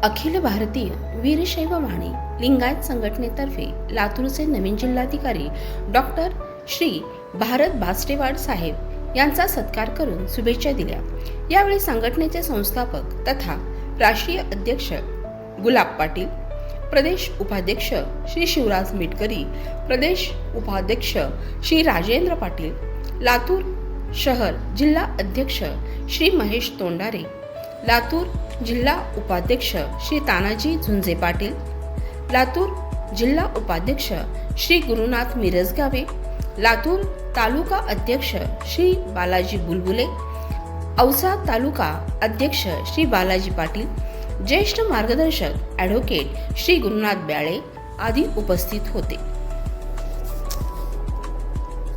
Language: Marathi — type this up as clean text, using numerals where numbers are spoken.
अखिल भारतीय वीरशैव वाणी लिंगायत संघटनेतर्फे लातूरचे नवीन जिल्हाधिकारी डॉक्टर श्री भारत बास्टेवाड साहेब यांचा सत्कार करून शुभेच्छा दिल्या। यावेळी संघटनेचे संस्थापक तथा राष्ट्रीय अध्यक्ष गुलाब पाटील, प्रदेश उपाध्यक्ष श्री शिवराज मिटकरी, प्रदेश उपाध्यक्ष श्री राजेंद्र पाटील, लातूर शहर जिल्हा अध्यक्ष श्री महेश तोंडारे, लातूर जिल्हा उपाध्यक्ष श्री तानाजी झुंजे पाटील, लातूर जिल्हा उपाध्यक्ष श्री गुरुनाथ मिरजगावे, लातूर तालुका अध्यक्ष श्री बालाजी बुलबुले, औसा तालुका अध्यक्ष श्री बालाजी पाटील, ज्येष्ठ मार्गदर्शक ॲडव्होकेट श्री गुरुनाथ ब्याळे आदी उपस्थित होते।